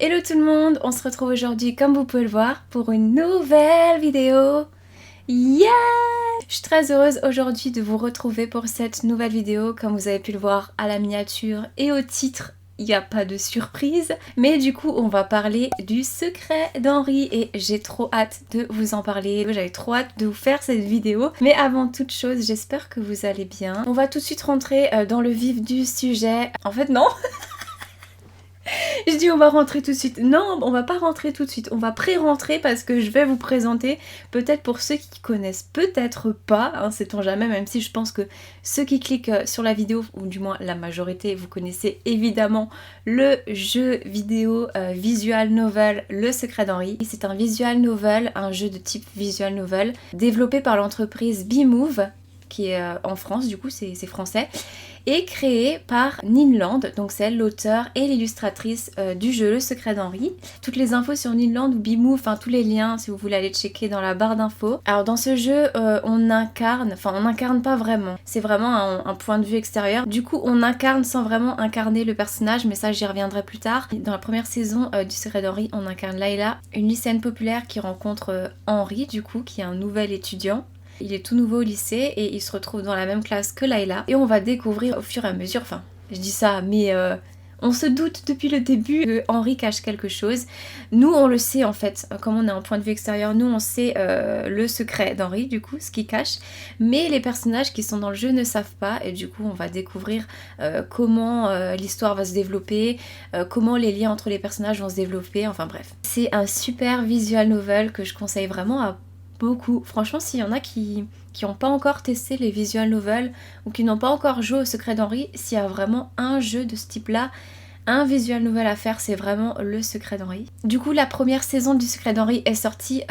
Hello tout le monde, on se retrouve aujourd'hui comme vous pouvez le voir pour une nouvelle vidéo. Yeah! Je suis très heureuse aujourd'hui de vous retrouver pour cette nouvelle vidéo. Comme vous avez pu le voir à la miniature et au titre, il n'y a pas de surprise. Mais du coup, on va parler du secret d'Henri et j'ai trop hâte de vous en parler. J'avais trop hâte de vous faire cette vidéo. Mais avant toute chose, j'espère que vous allez bien. On va tout de suite rentrer dans le vif du sujet. En fait, non! Je dis on va rentrer tout de suite. Non, on va pas rentrer tout de suite. On va pré-rentrer parce que je vais vous présenter, peut-être pour ceux qui connaissent peut-être pas, hein, sait-on jamais, même si je pense que ceux qui cliquent sur la vidéo, ou du moins la majorité, vous connaissez évidemment le jeu vidéo visual novel Le Secret d'Henri. C'est un visual novel, un jeu de type visual novel, développé par l'entreprise B-Move, qui est en France, du coup c'est français, et créé par Ninland, donc c'est elle l'auteur et l'illustratrice du jeu Le Secret d'Henri. Toutes les infos sur Ninland ou Bimove, enfin tous les liens si vous voulez aller checker dans la barre d'infos. Alors dans ce jeu on n'incarne pas vraiment, c'est vraiment un point de vue extérieur. Du coup on incarne sans vraiment incarner le personnage, mais ça j'y reviendrai plus tard. Dans la première saison du Secret d'Henri on incarne Layla, une lycéenne populaire qui rencontre Henri du coup, qui est un nouvel étudiant. Il est tout nouveau au lycée et il se retrouve dans la même classe que Layla. Et on va découvrir au fur et à mesure, enfin je dis ça mais on se doute depuis le début que Henri cache quelque chose. Nous on le sait en fait, comme on est en point de vue extérieur, nous on sait le secret d'Henri du coup, ce qu'il cache. Mais les personnages qui sont dans le jeu ne savent pas et du coup on va découvrir comment l'histoire va se développer, comment les liens entre les personnages vont se développer, enfin bref. C'est un super visual novel que je conseille vraiment à beaucoup. Franchement, s'il y en a qui n'ont pas encore testé les visual novels ou qui n'ont pas encore joué au Secret d'Henri, s'il y a vraiment un jeu de ce type-là, un visual novel à faire, c'est vraiment Le Secret d'Henri. Du coup, la première saison du Secret d'Henri est sortie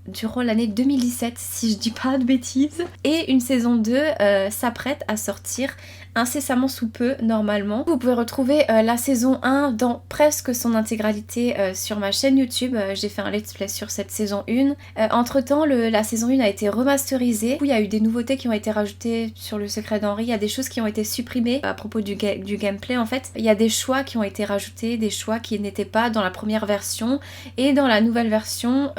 durant l'année 2017, si je dis pas de bêtises. Et une saison 2 s'apprête à sortir incessamment sous peu, normalement. Vous pouvez retrouver la saison 1 dans presque son intégralité sur ma chaîne YouTube. J'ai fait un let's play sur cette saison 1. Entre temps, la saison 1 a été remasterisée. Il y a eu des nouveautés qui ont été rajoutées sur Le Secret d'Henri. Il y a des choses qui ont été supprimées à propos du gameplay en fait. Il y a des choix qui ont été rajoutés, des choix qui n'étaient pas dans la première version. Et dans la nouvelle version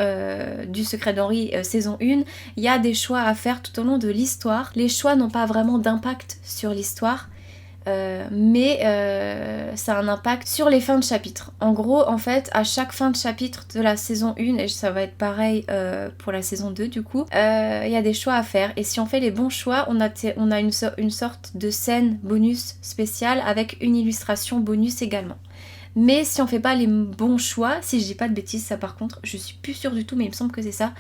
du Secret d'Henri saison 1, il y a des choix à faire tout au long de l'histoire. Les choix n'ont pas vraiment d'impact sur l'histoire. Mais ça a un impact sur les fins de chapitre. En gros, en fait, à chaque fin de chapitre de la saison 1, et ça va être pareil pour la saison 2 du coup, il y a des choix à faire. Et si on fait les bons choix, on a une sorte de scène bonus spéciale avec une illustration bonus également. Mais si on fait pas les bons choix, si je dis pas de bêtises, ça par contre, je suis plus sûre du tout, mais il me semble que c'est ça.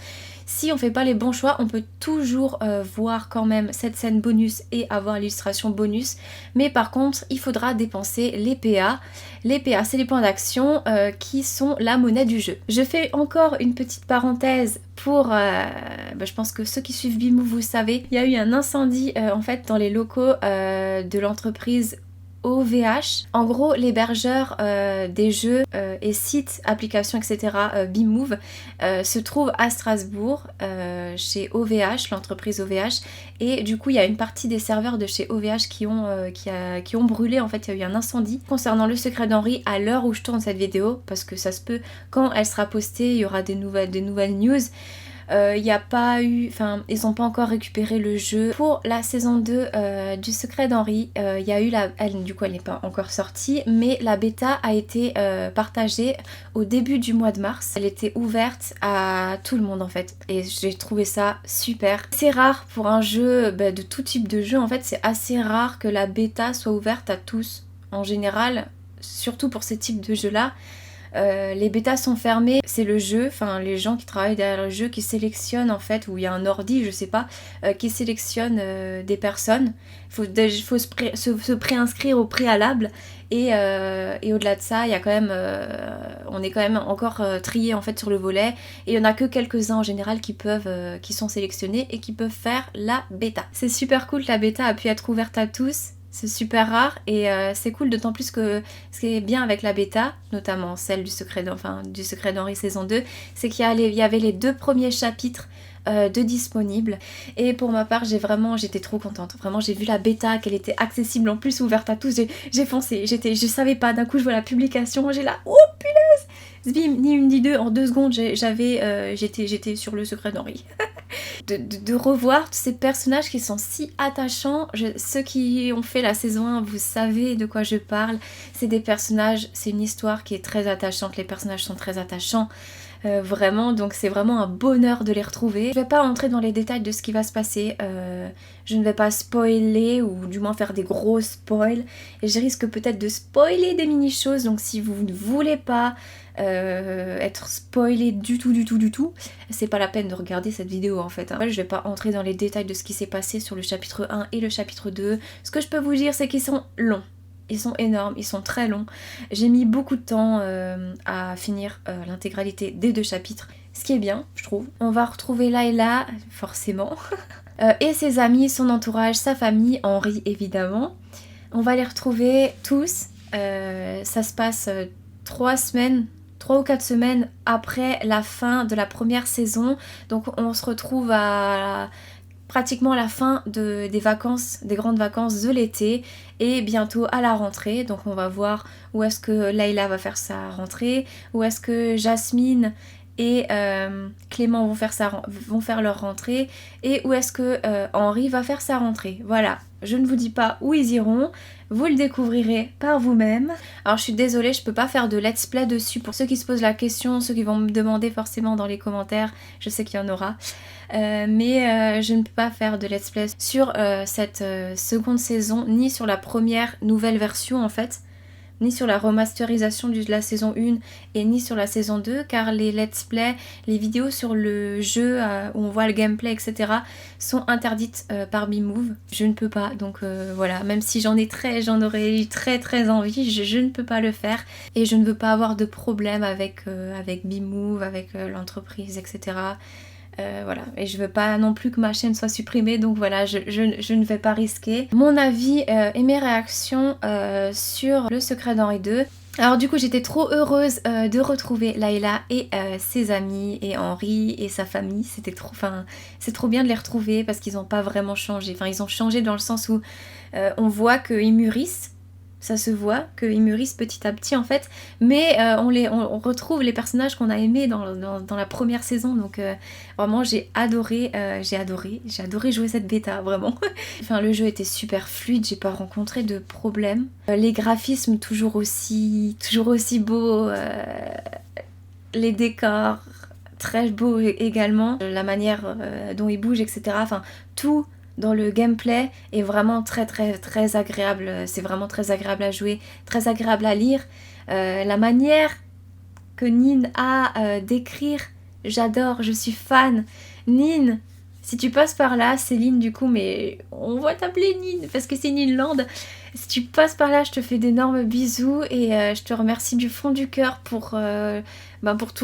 Si on fait pas les bons choix, on peut toujours voir quand même cette scène bonus et avoir l'illustration bonus. Mais par contre, il faudra dépenser les PA. Les PA, c'est les points d'action qui sont la monnaie du jeu. Je fais encore une petite parenthèse pour... je pense que ceux qui suivent Bimove, vous savez, il y a eu un incendie en fait dans les locaux de l'entreprise OVH. En gros, l'hébergeur des jeux et sites, applications, etc. Bimove se trouve à Strasbourg, chez OVH, l'entreprise OVH. Et du coup, il y a une partie des serveurs de chez OVH qui ont brûlé. En fait, il y a eu un incendie. Concernant Le Secret d'Henri, à l'heure où je tourne cette vidéo, parce que ça se peut, quand elle sera postée, il y aura des nouvelles news. Il n'y a pas eu, enfin ils n'ont pas encore récupéré le jeu. Pour la saison 2 du Secret d'Henri, il y a eu du coup elle n'est pas encore sortie, mais la bêta a été partagée au début du mois de mars. Elle était ouverte à tout le monde en fait et j'ai trouvé ça super. C'est rare pour un jeu, de tout type de jeu en fait, c'est assez rare que la bêta soit ouverte à tous. En général, surtout pour ce type de jeu là, les bêtas sont fermées, c'est le jeu, enfin les gens qui travaillent derrière le jeu qui sélectionnent en fait, ou il y a un ordi, je sais pas, qui sélectionne des personnes. Il faut se préinscrire au préalable et au-delà de ça, il y a quand même, on est quand même encore trié en fait sur le volet et il y en a que quelques-uns en général qui sont sélectionnés et qui peuvent faire la bêta. C'est super cool, la bêta a pu être ouverte à tous. C'est super rare et c'est cool, d'autant plus que ce qui est bien avec la bêta, notamment celle du Secret d'Henri saison 2, c'est qu'il y avait les 2 premiers chapitres de disponibles. Et pour ma part, j'étais trop contente. Vraiment, j'ai vu la bêta, qu'elle était accessible en plus, ouverte à tous. J'ai foncé, je savais pas, d'un coup je vois la publication, j'ai là, oh punaise, bim, ni une ni deux, en 2 secondes j'étais sur le Secret d'Henri. De revoir tous ces personnages qui sont si attachants. Ceux qui ont fait la saison 1, vous savez de quoi je parle. C'est des personnages, c'est une histoire qui est très attachante, les personnages sont très attachants. Vraiment, donc c'est vraiment un bonheur de les retrouver. Je vais pas entrer dans les détails de ce qui va se passer, je ne vais pas spoiler ou du moins faire des gros spoils et je risque peut-être de spoiler des mini-choses, donc si vous ne voulez pas être spoilé du tout, c'est pas la peine de regarder cette vidéo en fait. Je vais pas entrer dans les détails de ce qui s'est passé sur le chapitre 1 et le chapitre 2. Ce que je peux vous dire, c'est qu'ils sont longs. Ils sont énormes, ils sont très longs. J'ai mis beaucoup de temps à finir l'intégralité des 2 chapitres, ce qui est bien, je trouve. On va retrouver Layla, forcément, et ses amis, son entourage, sa famille, Henri évidemment. On va les retrouver tous. Ça se passe 3 ou 4 semaines après la fin de la première saison. Donc on se retrouve à pratiquement la fin des vacances, des grandes vacances de l'été et bientôt à la rentrée. Donc on va voir où est-ce que Layla va faire sa rentrée, où est-ce que Jasmine et Clément vont faire leur rentrée et où est-ce que Henri va faire sa rentrée. Voilà, je ne vous dis pas où ils iront, vous le découvrirez par vous-même. Alors je suis désolée, je peux pas faire de let's play dessus pour ceux qui se posent la question, ceux qui vont me demander forcément dans les commentaires, je sais qu'il y en aura. Mais je ne peux pas faire de let's play sur cette seconde saison, ni sur la première nouvelle version en fait, ni sur la remasterisation de la saison 1 et ni sur la saison 2, car les let's play, les vidéos sur le jeu où on voit le gameplay etc. sont interdites par Bmove. Je ne peux pas, donc voilà, même si j'en aurais eu très envie, je ne peux pas le faire et je ne veux pas avoir de problème avec Bmove, avec l'entreprise etc. Voilà, et je veux pas non plus que ma chaîne soit supprimée, donc voilà, je ne vais pas risquer. Mon avis et mes réactions sur le Secret d'Henri 2. Alors du coup j'étais trop heureuse de retrouver Layla et ses amis et Henri et sa famille. C'est trop bien de les retrouver parce qu'ils n'ont pas vraiment changé. Enfin ils ont changé dans le sens où on voit qu'ils mûrissent. Ça se voit qu'ils mûrissent petit à petit en fait, mais on retrouve les personnages qu'on a aimés dans la première saison, donc vraiment j'ai adoré jouer cette bêta, vraiment. Enfin le jeu était super fluide, j'ai pas rencontré de problème. Les graphismes toujours aussi beaux, les décors très beaux également, la manière dont ils bougent etc. Enfin tout dans le gameplay est vraiment très agréable, c'est vraiment très agréable à jouer, très agréable à lire. La manière que Nin a d'écrire, j'adore, je suis fan. Nin, si tu passes par là, Céline du coup, mais on va t'appeler Nin parce que c'est Ninland. Si tu passes par là, je te fais d'énormes bisous et je te remercie du fond du cœur pour tout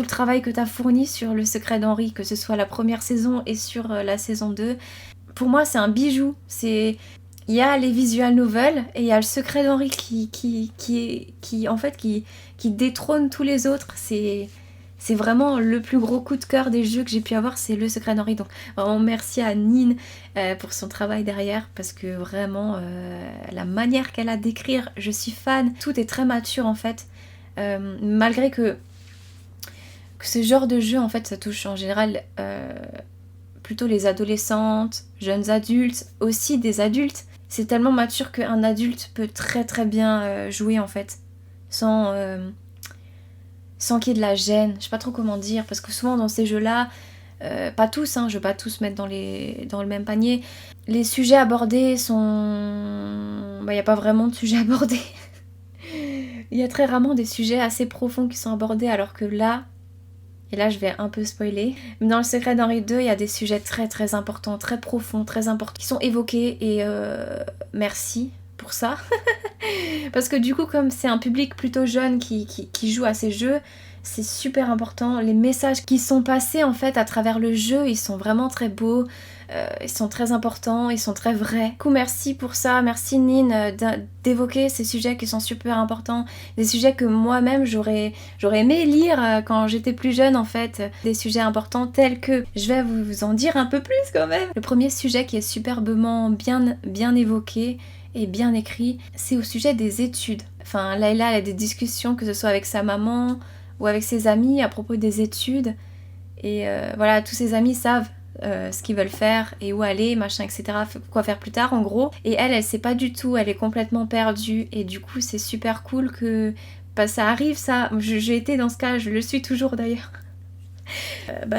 le travail que tu as fourni sur le Secret d'Henri, que ce soit la première saison et sur la saison 2. Pour moi c'est un bijou, il y a les visual novels et il y a le Secret d'Henri qui détrône tous les autres. C'est vraiment le plus gros coup de cœur des jeux que j'ai pu avoir, c'est le Secret d'Henri. Donc vraiment merci à Nin pour son travail derrière, parce que vraiment la manière qu'elle a d'écrire, je suis fan. Tout est très mature en fait, malgré que ce genre de jeu en fait ça touche en général plutôt les adolescentes, jeunes adultes, aussi des adultes. C'est tellement mature qu'un adulte peut très bien jouer en fait, sans qu'il y ait de la gêne. Je sais pas trop comment dire, parce que souvent dans ces jeux-là, pas tous, hein, je veux pas tous mettre dans le même panier, les sujets abordés sont... il n'y a pas vraiment de sujets abordés. Il y a très rarement des sujets assez profonds qui sont abordés, alors que là... Et là je vais un peu spoiler. Dans le Secret d'Henri 2, il y a des sujets très importants, très profonds, très importants, qui sont évoqués et merci pour ça. Parce que du coup comme c'est un public plutôt jeune qui joue à ces jeux, c'est super important. Les messages qui sont passés en fait à travers le jeu, ils sont vraiment très beaux. ils sont très importants, ils sont très vrais. Du coup merci pour ça, merci Nin d'évoquer ces sujets qui sont super importants, des sujets que moi-même j'aurais aimé lire quand j'étais plus jeune en fait, des sujets importants tels que, je vais vous en dire un peu plus quand même. Le premier sujet qui est superbement bien évoqué et bien écrit, c'est au sujet des études. Enfin, Layla elle a des discussions, que ce soit avec sa maman ou avec ses amis à propos des études. Et voilà, tous ses amis savent ce qu'ils veulent faire et où aller, machin, etc. Quoi faire plus tard en gros. Et elle sait pas du tout, elle est complètement perdue. Et du coup, c'est super cool que ça arrive ça. J'ai été dans ce cas, je le suis toujours d'ailleurs.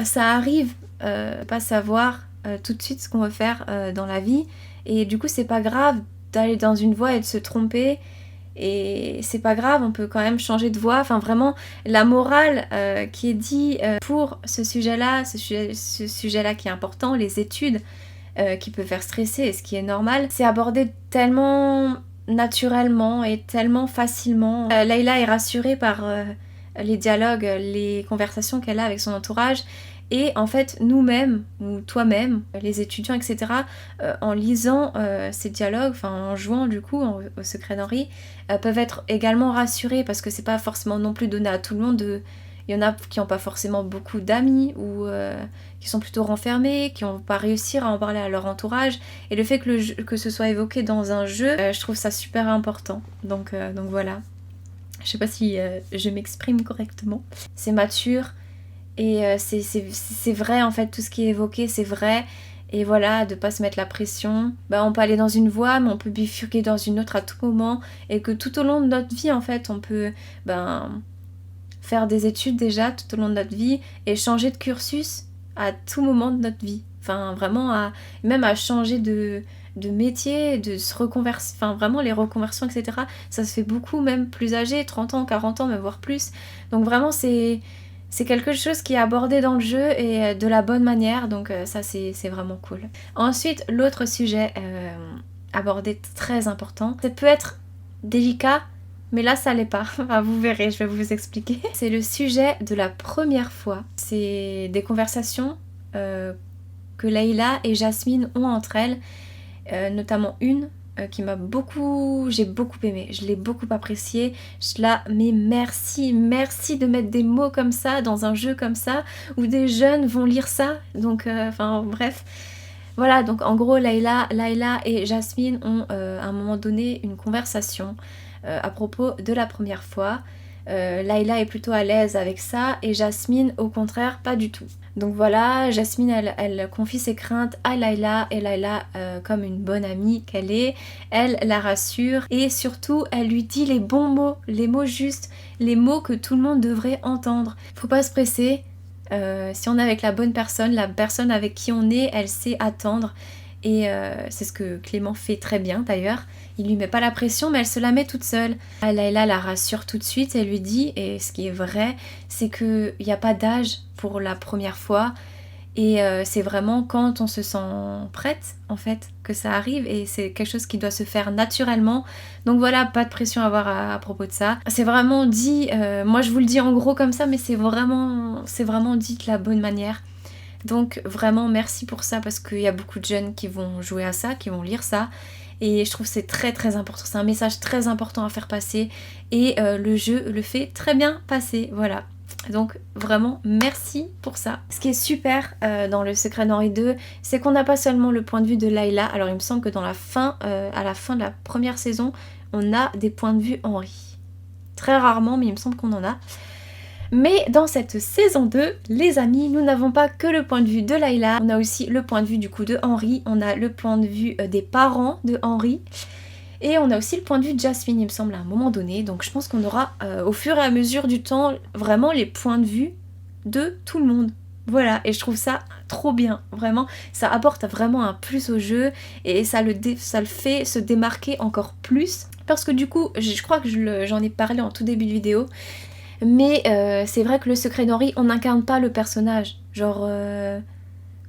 Ça arrive, pas savoir tout de suite ce qu'on veut faire dans la vie. Et du coup, c'est pas grave d'aller dans une voie et de se tromper. Et c'est pas grave, on peut quand même changer de voie. Enfin vraiment, la morale qui est dit pour ce sujet-là, ce sujet-là qui est important, les études qui peut faire stresser et ce qui est normal, c'est abordé tellement naturellement et tellement facilement. Layla est rassurée par les dialogues, les conversations qu'elle a avec son entourage. Et en fait, nous-mêmes, ou toi-même, les étudiants, etc., en lisant ces dialogues, enfin en jouant du coup au secret d'Henri, peuvent être également rassurés parce que c'est pas forcément non plus donné à tout le monde. Il y en a qui n'ont pas forcément beaucoup d'amis ou qui sont plutôt renfermés, qui n'ont pas réussi à en parler à leur entourage. Et le fait que ce soit évoqué dans un jeu, je trouve ça super important. Donc voilà. Je sais pas si je m'exprime correctement. C'est mature. Et c'est vrai en fait, tout ce qui est évoqué c'est vrai. Et voilà, de pas se mettre la pression. On peut aller dans une voie mais on peut bifurquer dans une autre à tout moment. Et que tout au long de notre vie en fait on peut faire des études déjà tout au long de notre vie. Et changer de cursus à tout moment de notre vie. Enfin vraiment même à changer de métier, de se reconverser. Enfin vraiment les reconversions etc. Ça se fait beaucoup même plus âgé, 30 ans, 40 ans, mais voire plus. Donc vraiment c'est quelque chose qui est abordé dans le jeu et de la bonne manière, donc ça c'est vraiment cool. Ensuite, l'autre sujet abordé très important, ça peut être délicat, mais là ça l'est pas. Enfin, vous verrez, je vais vous expliquer. C'est le sujet de la première fois. C'est des conversations que Layla et Jasmine ont entre elles, notamment une qui j'ai beaucoup aimé, je l'ai beaucoup apprécié, mais merci de mettre des mots comme ça dans un jeu comme ça, où des jeunes vont lire ça, donc enfin bref. Voilà, donc en gros Layla et Jasmine ont à un moment donné une conversation à propos de la première fois. Layla est plutôt à l'aise avec ça et Jasmine au contraire pas du tout. Donc voilà, Jasmine elle confie ses craintes à Layla et Layla comme une bonne amie qu'elle est, elle la rassure et surtout elle lui dit les bons mots, les mots justes, les mots que tout le monde devrait entendre. Faut pas se presser, si on est avec la bonne personne, la personne avec qui on est, elle sait attendre. Et c'est ce que Clément fait très bien d'ailleurs. Il lui met pas la pression mais elle se la met toute seule. Layla la rassure tout de suite et lui dit, et ce qui est vrai, c'est qu'il n'y a pas d'âge pour la première fois. Et c'est vraiment quand on se sent prête en fait que ça arrive et c'est quelque chose qui doit se faire naturellement. Donc voilà, pas de pression à avoir à propos de ça. C'est vraiment dit, moi je vous le dis en gros comme ça mais c'est vraiment dit de la bonne manière. Donc vraiment merci pour ça parce qu'il y a beaucoup de jeunes qui vont jouer à ça, qui vont lire ça. Et je trouve que c'est très très important, c'est un message très important à faire passer. Et le jeu le fait très bien passer, voilà. Donc vraiment merci pour ça. Ce qui est super dans le secret d'Henri 2, c'est qu'on n'a pas seulement le point de vue de Layla. Alors il me semble que dans à la fin de la première saison, on a des points de vue Henri. Très rarement, mais il me semble qu'on en a. Mais dans cette saison 2, les amis, nous n'avons pas que le point de vue de Layla, on a aussi le point de vue du coup de Henri, on a le point de vue des parents de Henri, et on a aussi le point de vue de Jasmine, il me semble, à un moment donné. Donc je pense qu'on aura au fur et à mesure du temps vraiment les points de vue de tout le monde. Voilà, et je trouve ça trop bien, vraiment, ça apporte vraiment un plus au jeu et ça le fait se démarquer encore plus. Parce que du coup, je crois que j'en ai parlé en tout début de vidéo, mais c'est vrai que le secret d'Henri, on n'incarne pas le personnage. Genre,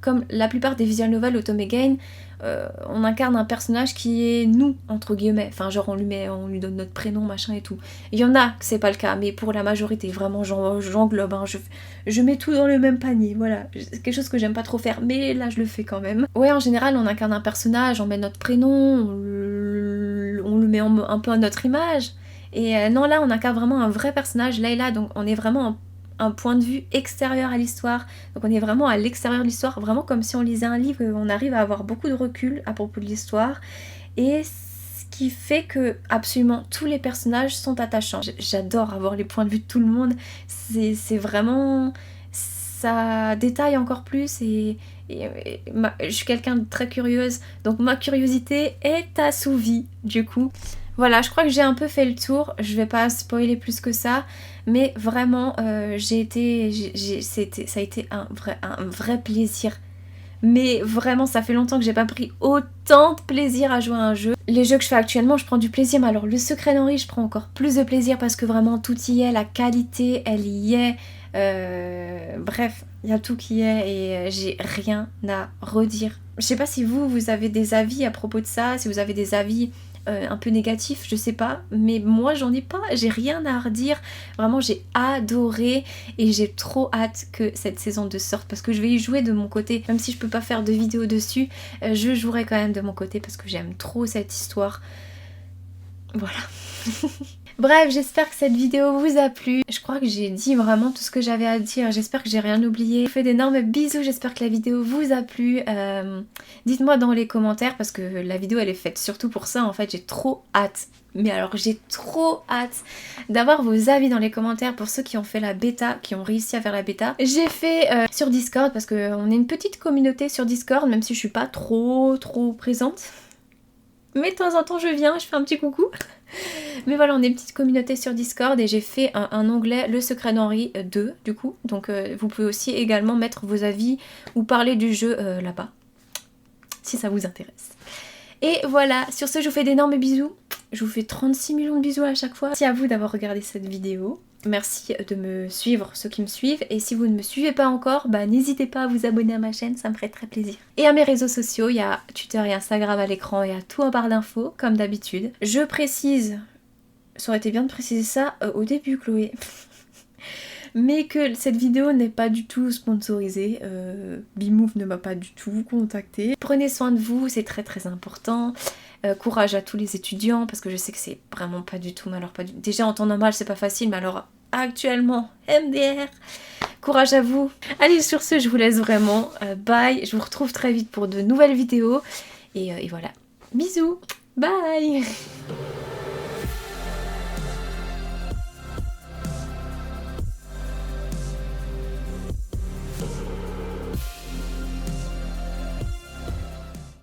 comme la plupart des visual novels Otome Gain, on incarne un personnage qui est nous, entre guillemets. Enfin, genre on lui donne notre prénom, machin et tout. Il y en a que c'est pas le cas, mais pour la majorité, vraiment, j'englobe. Hein, je mets tout dans le même panier, voilà. C'est quelque chose que j'aime pas trop faire, mais là je le fais quand même. Ouais, en général, on incarne un personnage, on met notre prénom, on le met un peu à notre image. Et non, là, on incarne vraiment un vrai personnage, Layla, donc on est vraiment un point de vue extérieur à l'histoire. Donc on est vraiment à l'extérieur de l'histoire, vraiment comme si on lisait un livre, on arrive à avoir beaucoup de recul à propos de l'histoire. Et ce qui fait que absolument tous les personnages sont attachants. J'adore avoir les points de vue de tout le monde. C'est vraiment... ça détaille encore plus je suis quelqu'un de très curieuse, donc ma curiosité est assouvie du coup. Voilà, je crois que j'ai un peu fait le tour, je vais pas spoiler plus que ça, mais vraiment ça a été un vrai plaisir. Mais vraiment, ça fait longtemps que j'ai pas pris autant de plaisir à jouer à un jeu. Les jeux que je fais actuellement, je prends du plaisir, mais alors le Secret d'Henri, je prends encore plus de plaisir parce que vraiment tout y est, la qualité, elle y est. Bref, il y a tout qui est et j'ai rien à redire. Je sais pas si vous avez des avis à propos de ça, si vous avez des avis un peu négatif, je sais pas, mais moi j'en ai pas, j'ai rien à redire, vraiment j'ai adoré et j'ai trop hâte que cette saison 2 sorte parce que je vais y jouer de mon côté, même si je peux pas faire de vidéo dessus, je jouerai quand même de mon côté parce que j'aime trop cette histoire, voilà. Bref, j'espère que cette vidéo vous a plu. Je crois que j'ai dit vraiment tout ce que j'avais à dire. J'espère que j'ai rien oublié. Je vous fais d'énormes bisous. J'espère que la vidéo vous a plu. Dites-moi dans les commentaires parce que la vidéo elle est faite surtout pour ça. En fait, j'ai trop hâte. Mais alors j'ai trop hâte d'avoir vos avis dans les commentaires pour ceux qui ont fait la bêta, qui ont réussi à faire la bêta. J'ai fait sur Discord parce qu'on est une petite communauté sur Discord, même si je suis pas trop présente. Mais de temps en temps je viens, je fais un petit coucou. Mais voilà, on est une petite communauté sur Discord et j'ai fait un onglet Le Secret d'Henri 2 du coup. Donc vous pouvez aussi également mettre vos avis ou parler du jeu là-bas, si ça vous intéresse. Et voilà, sur ce je vous fais d'énormes bisous. Je vous fais 36 millions de bisous à chaque fois. Merci à vous d'avoir regardé cette vidéo. Merci de me suivre, ceux qui me suivent. Et si vous ne me suivez pas encore, bah n'hésitez pas à vous abonner à ma chaîne, ça me ferait très plaisir. Et à mes réseaux sociaux, il y a Twitter et Instagram à l'écran, il y a tout en barre d'infos, comme d'habitude. Je précise, ça aurait été bien de préciser ça au début Chloé, mais que cette vidéo n'est pas du tout sponsorisée. Bimove ne m'a pas du tout contacté. Prenez soin de vous, c'est très important. Courage à tous les étudiants parce que je sais que c'est vraiment pas du tout, mais alors pas du... Déjà en temps normal c'est pas facile, mais alors actuellement MDR, courage à vous. Allez, sur ce je vous laisse vraiment, bye, je vous retrouve très vite pour de nouvelles vidéos et voilà, bisous, bye.